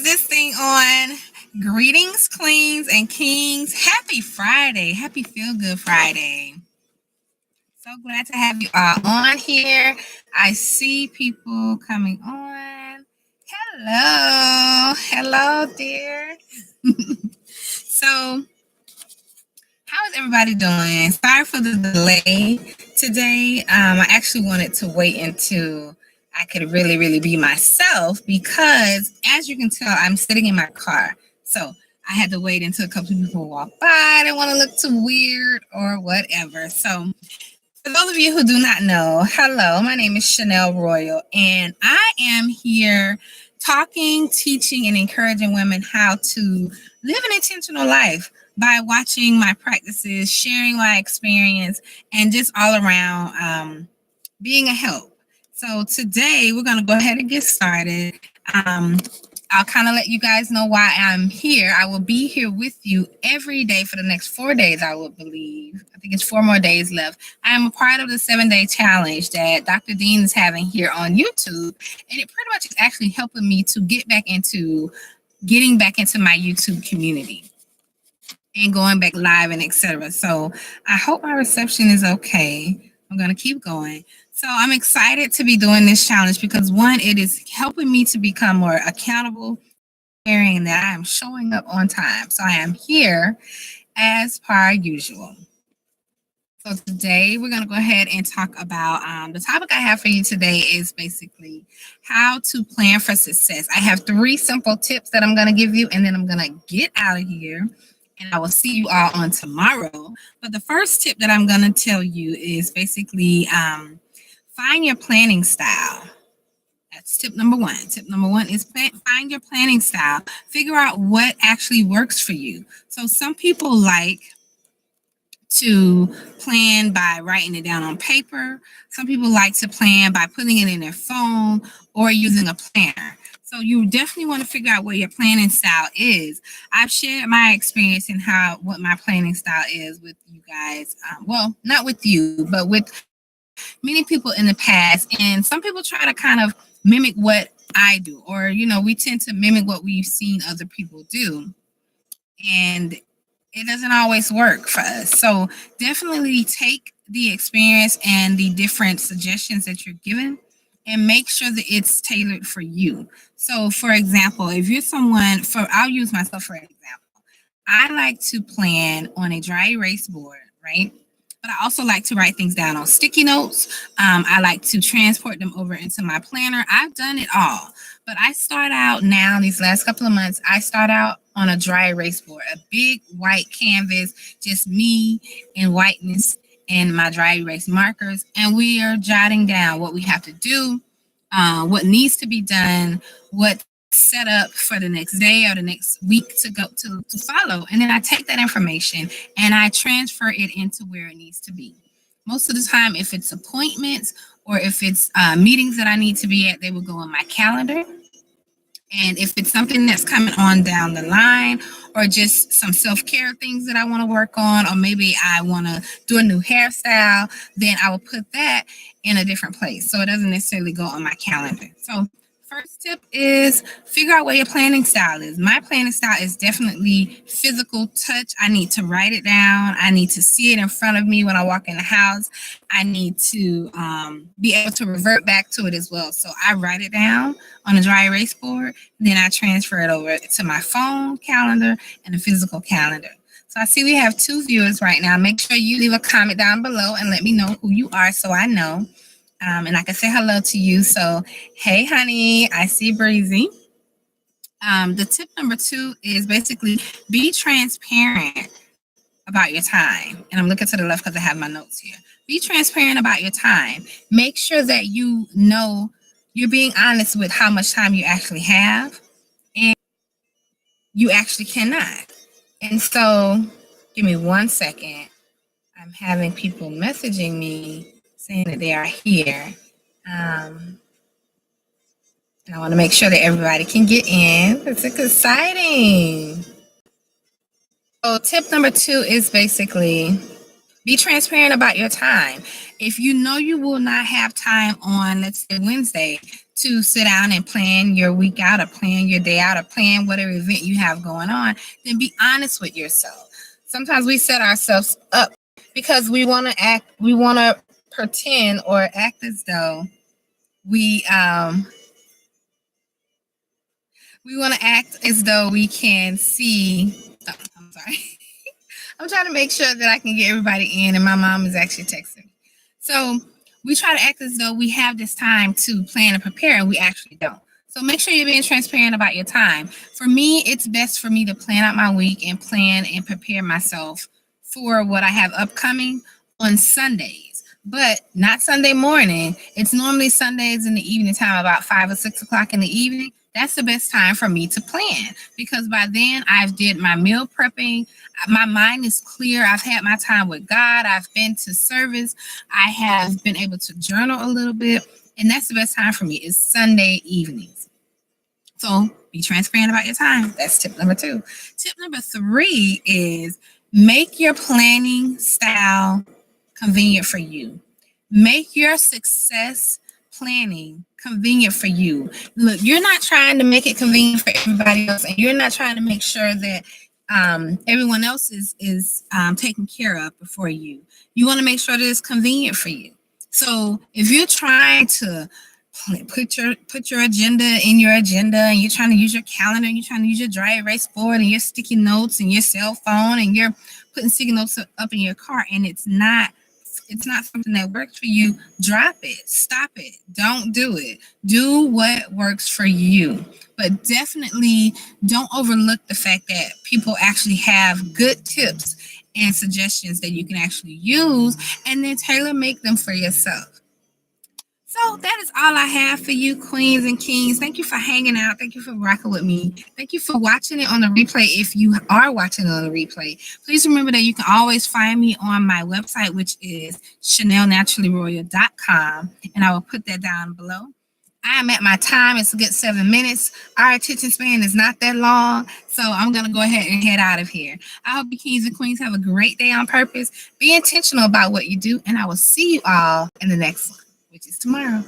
is this thing on? Greetings, queens and kings. Happy Friday. Happy Feel Good Friday. So glad to have you all on here. I see people coming on. Hello. Hello, dear. So, how is everybody doing? Sorry for the delay today. I actually wanted to wait until I could really be myself because, as you can tell, I'm sitting in my car. So I had to wait until a couple of people walk by. I didn't want to look too weird or whatever. So, for those of you who do not know, hello, my name is Chanel Royal, and I am here talking, teaching, and encouraging women how to live an intentional life by watching my practices, sharing my experience, and just all around being a help. So today we're going to go ahead and get started. I'll kind of let you guys know why I'm here. I will be here with you every day for the next 4 days, I would believe. I think it's 4 more days left. I am a part of the 7-day challenge that Dr. Dean is having here on YouTube. And it pretty much is actually helping me to getting back into my YouTube community and going back live and etc. So I hope my reception is okay. I'm going to keep going. So I'm excited to be doing this challenge because one, it is helping me to become more accountable, hearing that I am showing up on time. So I am here as per usual. So today we're going to go ahead and talk about the topic I have for you today is basically how to plan for success. I have 3 simple tips that I'm going to give you, and then I'm going to get out of here. And I will see you all on tomorrow. But the first tip that I'm going to tell you is basically find your planning style. That's tip number 1. Tip number 1 is find your planning style. Figure out what actually works for you. So some people like to plan by writing it down on paper. Some people like to plan by putting it in their phone or using a planner. So you definitely want to figure out what your planning style is. I've shared my experience and what my planning style is with you guys. Well, not with you, but with many people in the past. And some people try to kind of mimic what I do, or, we tend to mimic what we've seen other people do. And it doesn't always work for us. So definitely take the experience and the different suggestions that you're given and make sure that it's tailored for you. So for example, if you're I'll use myself for an example. I like to plan on a dry erase board, right? But I also like to write things down on sticky notes. I like to transport them over into my planner. I've done it all. But I start out now, these last couple of months, I start out on a dry erase board, a big white canvas, just me and whiteness and my dry erase markers. And we are jotting down what we have to do, what needs to be done, what's set up for the next day or the next week to follow. And then I take that information and I transfer it into where it needs to be. Most of the time, if it's appointments or if it's meetings that I need to be at, they will go on my calendar. And if it's something that's coming on down the line or just some self-care things that I want to work on, or maybe I want to do a new hairstyle, then I will put that in a different place. So it doesn't necessarily go on my calendar. So first tip is figure out what your planning style is. My planning style is definitely physical touch. I need to write it down. I need to see it in front of me when I walk in the house. I need to be able to revert back to it as well. So I write it down on a dry erase board. Then I transfer it over to my phone calendar and a physical calendar. So I see we have 2 viewers right now. Make sure you leave a comment down below and let me know who you are so I know. And I can say hello to you. So, hey, honey, I see Breezy. The tip number 2 is basically be transparent about your time. And I'm looking to the left because I have my notes here. Be transparent about your time. Make sure that you know you're being honest with how much time you actually have and you actually cannot. And so, give me 1 second. I'm having people messaging me saying that they are here. And I want to make sure that everybody can get in. It's exciting. So tip number 2 is basically be transparent about your time. If you know you will not have time on, let's say, Wednesday to sit down and plan your week out or plan your day out or plan whatever event you have going on, then be honest with yourself. Sometimes we set ourselves up because we want to pretend or act as though we want to act as though we can see. Oh, I'm sorry. I'm trying to make sure that I can get everybody in, and my mom is actually texting. So we try to act as though we have this time to plan and prepare, and we actually don't. So make sure you're being transparent about your time. For me, it's best for me to plan out my week and plan and prepare myself for what I have upcoming on Sundays, but not Sunday morning. It's normally Sundays in the evening time, about 5 or 6 o'clock in the evening. That's the best time for me to plan because by then I've did my meal prepping. My mind is clear. I've had my time with God. I've been to service. I have been able to journal a little bit. And that's the best time for me is Sunday evenings. So be transparent about your time. That's tip number 2. Tip number 3 is make your planning style convenient for you. Make your success planning convenient for you. Look, you're not trying to make it convenient for everybody else, and you're not trying to make sure that everyone else is taken care of before you. You want to make sure that it's convenient for you. So if you're trying to put your agenda in your agenda, and you're trying to use your calendar, and you're trying to use your dry erase board and your sticky notes and your cell phone, and you're putting sticky notes up in your car, and it's not something that works for you, drop it, stop it, don't do it. Do what works for you. But definitely don't overlook the fact that people actually have good tips and suggestions that you can actually use, and then tailor make them for yourself. So that is all I have for you, queens and kings. Thank you for hanging out. Thank you for rocking with me. Thank you for watching it on the replay. If you are watching it on the replay, please remember that you can always find me on my website, which is ChanelNaturallyRoyal.com, and I will put that down below. I am at my time. It's a good 7 minutes. Our attention span is not that long, so I'm going to go ahead and head out of here. I hope you kings and queens have a great day on purpose. Be intentional about what you do, and I will see you all in the next one, which is tomorrow.